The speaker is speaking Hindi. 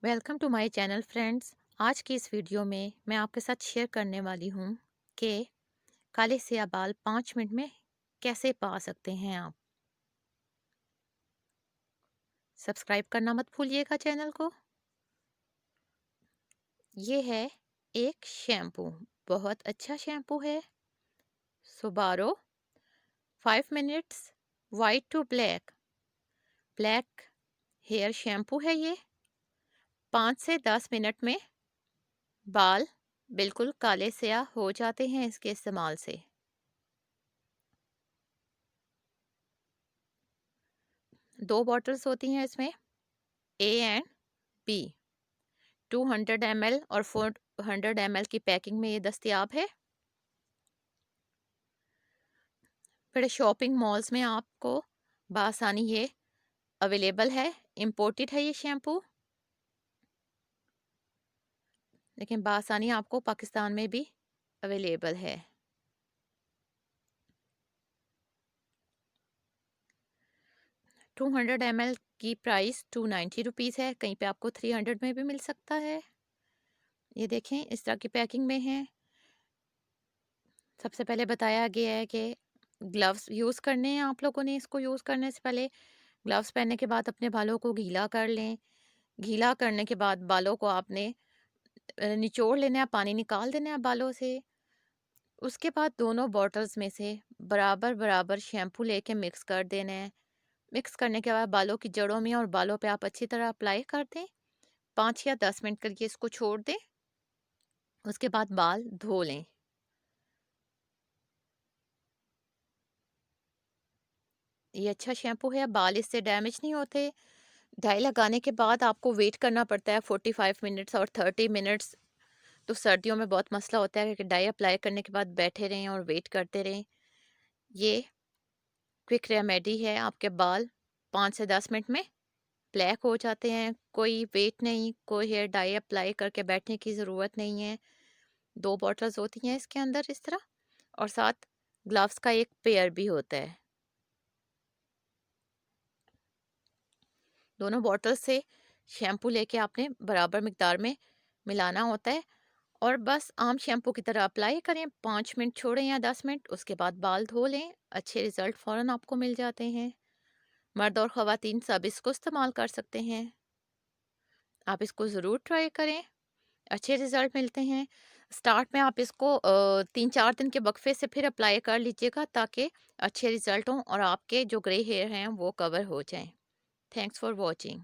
Welcome to my channel friends. आज की इस वीडियो में मैं आपके साथ शेयर करने वाली हूँ कि काले स्याह बाल 5 मिनट में कैसे पा सकते हैं आप। सब्सक्राइब करना मत भूलिएगा चैनल को। ये है एक शैम्पू, बहुत अच्छा शैम्पू है। सुबारो 5 minutes white to black black hair shampoo है ये। 5 से 10 मिनट में बाल बिल्कुल काले स्याह हो जाते हैं इसके इस्तेमाल से। 2 बॉटल्स होती हैं इसमें, ए एंड बी। 200 ml और 400 ml की पैकिंग में ये दस्तियाब है। बड़े शॉपिंग मॉल्स में आपको बआसानी ये अवेलेबल है। इम्पोर्टेड है ये शैम्पू, लेकिन बआसानी आपको पाकिस्तान में भी अवेलेबल है। टू 200 ml की प्राइस 290 रुपीज़ है। कहीं पे आपको 300 में भी मिल सकता है। ये देखें, इस तरह की पैकिंग में है। सबसे पहले बताया गया है कि ग्लव्स यूज़ करने हैं आप लोगों ने। इसको यूज़ करने से पहले ग्लव्स पहनने के बाद अपने बालों को गीला कर लें। गीला करने के बाद बालों को आपने निचोड़ लेना है, पानी निकाल देना है बालों से। उसके बाद दोनों बॉटल्स में से बराबर बराबर शैम्पू लेके मिक्स कर देना है। मिक्स करने के बाद बालों की जड़ों में और बालों पे आप अच्छी तरह अप्लाई कर दें। 5 या 10 मिनट करके इसको छोड़ दें। उसके बाद बाल धो लें। ये अच्छा शैम्पू है, बाल इससे डैमेज नहीं होते। डाई लगाने के बाद आपको वेट करना पड़ता है 45 मिनट्स और 30 मिनट्स। तो सर्दियों में बहुत मसला होता है कि डाई अप्लाई करने के बाद बैठे रहें और वेट करते रहें। ये क्विक रेमेडी है। आपके बाल 5 से 10 मिनट में ब्लैक हो जाते हैं। कोई वेट नहीं, कोई हेयर डाई अप्लाई करके बैठने की ज़रूरत नहीं है। 2 बॉटल्स होती हैं इसके अंदर इस तरह, और साथ ग्लव्स का एक पेयर भी होता है। दोनों बॉटल से शैम्पू लेके आपने बराबर मिकदार में मिलाना होता है और बस आम शैम्पू की तरह अप्लाई करें। 5 मिनट छोड़ें या 10 मिनट, उसके बाद बाल धो लें। अच्छे रिजल्ट फ़ौरन आपको मिल जाते हैं। मर्द और ख़वातीन सब इसको इस्तेमाल कर सकते हैं। आप इसको ज़रूर ट्राई करें, अच्छे रिजल्ट मिलते हैं। स्टार्ट में आप इसको 3-4 दिन के वक्फे से फिर अप्लाई कर लीजिएगा ताकि अच्छे रिजल्ट हों और आपके जो ग्रे हेयर हैं वो कवर हो जाएं। Thanks for watching.